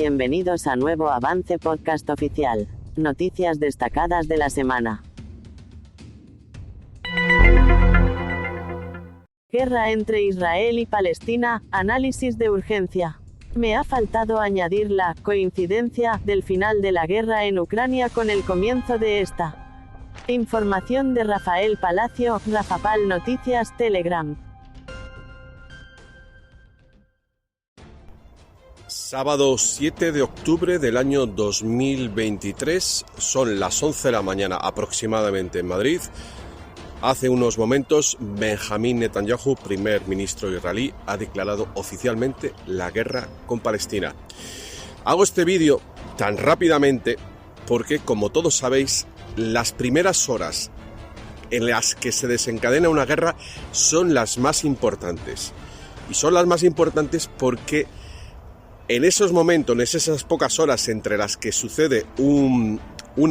Bienvenidos a nuevo Avance Podcast Oficial. Noticias destacadas de la semana. Guerra entre Israel y Palestina, análisis de urgencia. Me ha faltado añadir la coincidencia del final de la guerra en Ucrania con el comienzo de esta. Información de Rafael Palacio, Rafapal Noticias, Telegram. Sábado 7 de octubre del año 2023, son las 11 de la mañana aproximadamente en Madrid. Hace unos momentos, Benjamín Netanyahu, primer ministro israelí, ha declarado oficialmente la guerra con Palestina. Hago este vídeo tan rápidamente porque, como todos sabéis, las primeras horas en las que se desencadena una guerra son las más importantes. Y son las más importantes porque en esos momentos, en esas pocas horas entre las que sucede un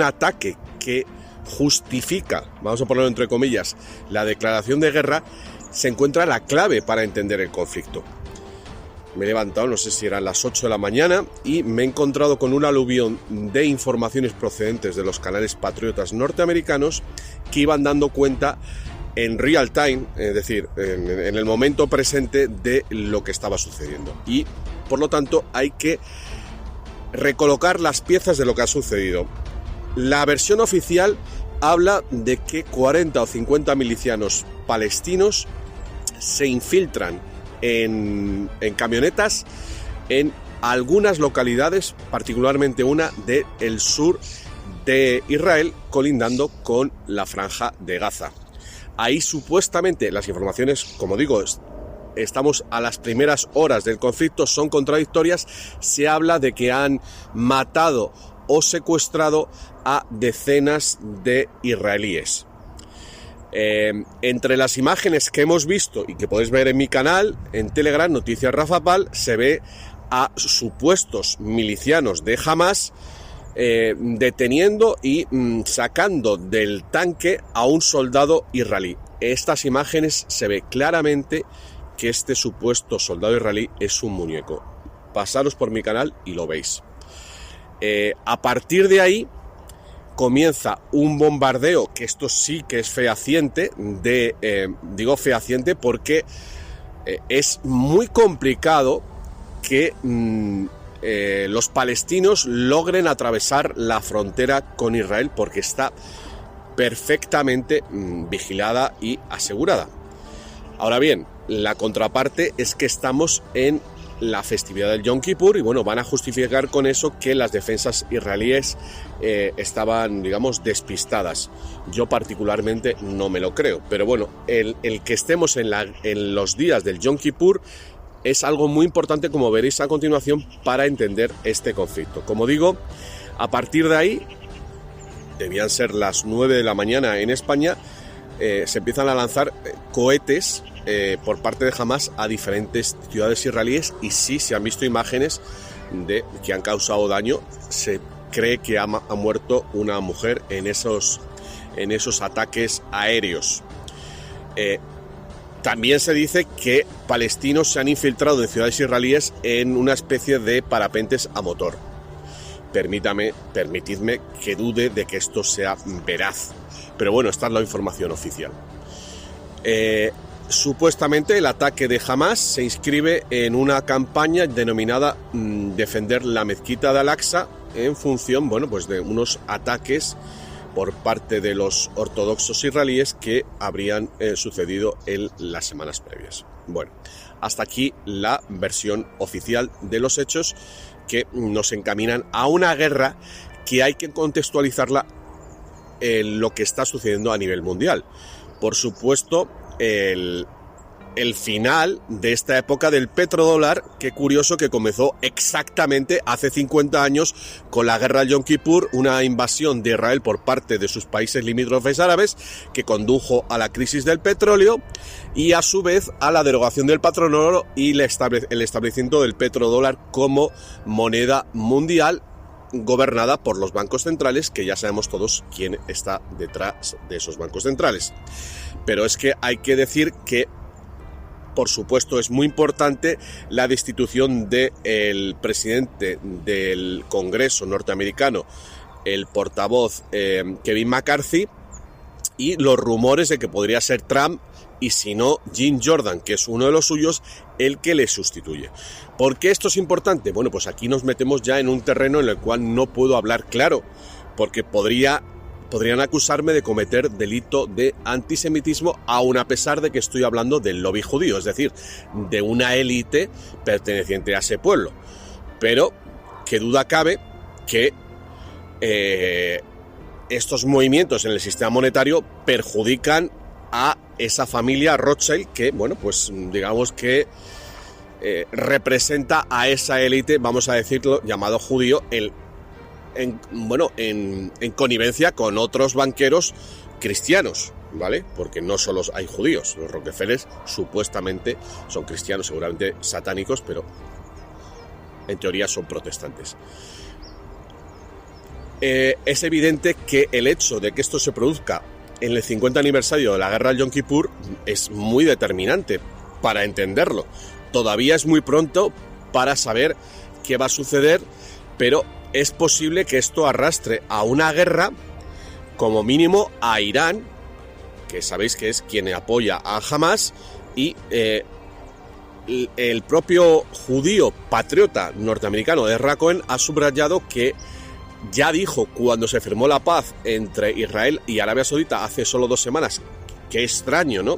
ataque que justifica, vamos a ponerlo entre comillas, la declaración de guerra, se encuentra la clave para entender el conflicto. Me he levantado, no sé si eran las 8 de la mañana, y me he encontrado con un aluvión de informaciones procedentes de los canales patriotas norteamericanos que iban dando cuenta en real time, es decir, en el momento presente de lo que estaba sucediendo. Y por lo tanto hay que recolocar las piezas de lo que ha sucedido. La versión oficial habla de que 40 o 50 milicianos palestinos se infiltran en camionetas en algunas localidades, particularmente una del sur de Israel, colindando con la Franja de Gaza. Ahí supuestamente las informaciones, como digo, estamos a las primeras horas del conflicto, son contradictorias. Se habla de que han matado o secuestrado a decenas de israelíes. Entre las imágenes que hemos visto y que podéis ver en mi canal, en Telegram, Noticias Rafapal, se ve a supuestos milicianos de Hamas deteniendo y sacando del tanque a un soldado israelí. Estas imágenes se ve claramente que este supuesto soldado israelí es un muñeco. Pasaros por mi canal y lo veis. A partir de ahí comienza un bombardeo, que esto sí que es fehaciente, digo fehaciente porque es muy complicado que los palestinos logren atravesar la frontera con Israel, porque está perfectamente vigilada y asegurada. Ahora bien, la contraparte es que estamos en la festividad del Yom Kippur y bueno, van a justificar con eso que las defensas israelíes estaban, digamos, despistadas. Yo particularmente no me lo creo, pero bueno, el que estemos en los días del Yom Kippur es algo muy importante, como veréis a continuación, para entender este conflicto. Como digo, a partir de ahí, debían ser las 9 de la mañana en España, se empiezan a lanzar cohetes por parte de Hamas a diferentes ciudades israelíes, y sí se han visto imágenes de que han causado daño. Se cree que ha muerto una mujer en esos ataques aéreos. También se dice que palestinos se han infiltrado en ciudades israelíes en una especie de parapentes a motor. Permitidme que dude de que esto sea veraz, pero bueno, esta es la información oficial. Supuestamente el ataque de Hamas se inscribe en una campaña denominada Defender la Mezquita de Al-Aqsa, en función, bueno, pues de unos ataques por parte de los ortodoxos israelíes que habrían sucedido en las semanas previas. Bueno, hasta aquí la versión oficial de los hechos, que nos encaminan a una guerra que hay que contextualizarla en lo que está sucediendo a nivel mundial. Por supuesto, el final de esta época del petrodólar, qué curioso que comenzó exactamente hace 50 años con la guerra del Yom Kippur, una invasión de Israel por parte de sus países limítrofes árabes que condujo a la crisis del petróleo y a su vez a la derogación del patrón oro y el establecimiento del petrodólar como moneda mundial, gobernada por los bancos centrales, que ya sabemos todos quién está detrás de esos bancos centrales. Pero es que hay que decir que por supuesto, es muy importante la destitución del presidente del Congreso norteamericano, el portavoz Kevin McCarthy, y los rumores de que podría ser Trump y, si no, Jim Jordan, que es uno de los suyos, el que le sustituye. ¿Por qué esto es importante? Bueno, pues aquí nos metemos ya en un terreno en el cual no puedo hablar claro, porque podrían acusarme de cometer delito de antisemitismo, aun a pesar de que estoy hablando del lobby judío, es decir, de una élite perteneciente a ese pueblo. Pero qué duda cabe que estos movimientos en el sistema monetario perjudican a esa familia Rothschild que, bueno, pues digamos que representa a esa élite, vamos a decirlo, llamado judío, en connivencia con otros banqueros cristianos, ¿vale? Porque no solo hay judíos, los Rockefellers supuestamente son cristianos, seguramente satánicos, pero en teoría son protestantes. Es evidente que el hecho de que esto se produzca en el 50 aniversario de la guerra del Yom Kippur es muy determinante para entenderlo. Todavía es muy pronto para saber qué va a suceder, pero es posible que esto arrastre a una guerra, como mínimo a Irán, que sabéis que es quien apoya a Hamas, y el propio judío patriota norteamericano Ezra Cohen ha subrayado que ya dijo cuando se firmó la paz entre Israel y Arabia Saudita hace solo 2 semanas, qué extraño, ¿no?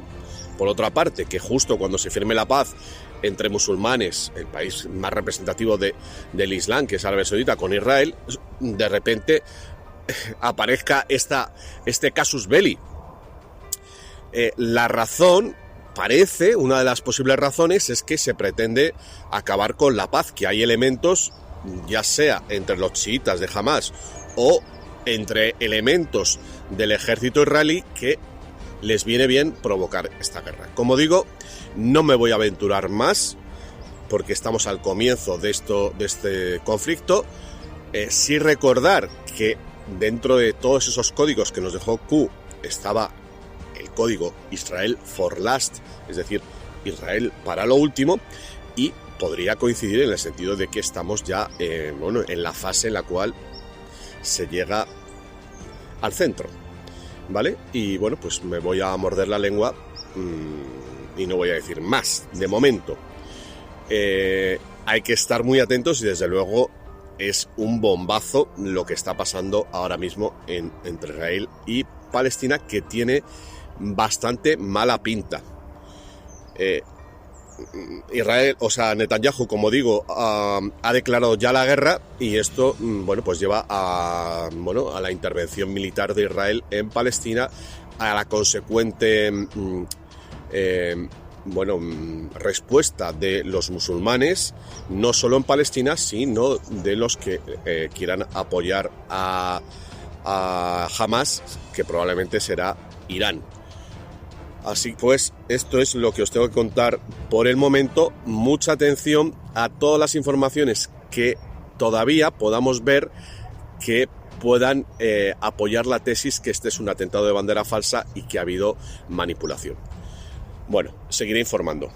Por otra parte, que justo cuando se firme la paz entre musulmanes, el país más representativo del Islam, que es Arabia Saudita, con Israel, de repente aparezca este casus belli. La razón, parece, una de las posibles razones es que se pretende acabar con la paz, que hay elementos, ya sea entre los chiitas de Hamas o entre elementos del ejército israelí, que les viene bien provocar esta guerra. Como digo, no me voy a aventurar más porque estamos al comienzo de este conflicto. Sí recordar que dentro de todos esos códigos que nos dejó Q estaba el código Israel for Last, es decir, Israel para lo último, y podría coincidir en el sentido de que estamos ya en la fase en la cual se llega al centro, ¿vale? Y bueno, pues me voy a morder la lengua y no voy a decir más de momento. Hay que estar muy atentos y desde luego es un bombazo lo que está pasando ahora mismo entre Israel y Palestina, que tiene bastante mala pinta. Israel, o sea, Netanyahu, como digo, ha declarado ya la guerra, y esto, bueno, pues lleva a la intervención militar de Israel en Palestina, a la consecuente respuesta de los musulmanes, no solo en Palestina, sino de los que quieran apoyar a Hamas, que probablemente será Irán. Así pues, esto es lo que os tengo que contar por el momento. Mucha atención a todas las informaciones que todavía podamos ver que puedan apoyar la tesis que este es un atentado de bandera falsa y que ha habido manipulación. Bueno, seguiré informando.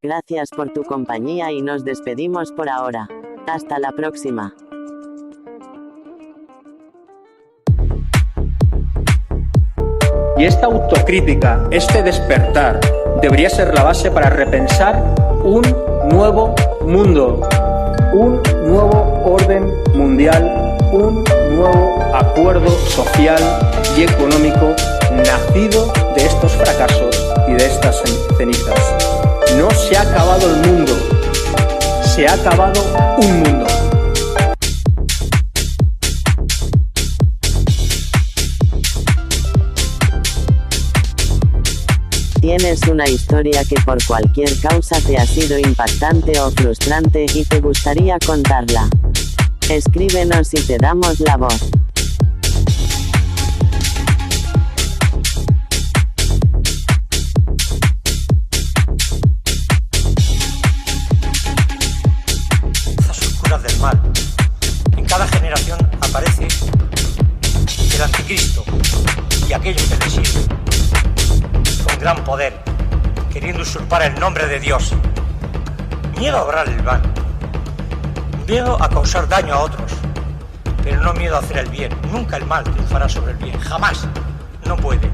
Gracias por tu compañía y nos despedimos por ahora. Hasta la próxima. Y esta autocrítica, este despertar, debería ser la base para repensar un nuevo mundo, un nuevo orden mundial, un nuevo acuerdo social y económico nacido de estos fracasos y de estas cenizas. No se ha acabado el mundo, se ha acabado un mundo. Tienes una historia que por cualquier causa te ha sido impactante o frustrante y te gustaría contarla. Escríbenos y te damos la voz. Oscuras del mal. aparece el anticristo y aquellos que le sirven, con gran poder, queriendo usurpar el nombre de Dios. Miedo a obrar el mal, miedo a causar daño a otros, pero no miedo a hacer el bien. Nunca el mal triunfará sobre el bien, jamás, no puede.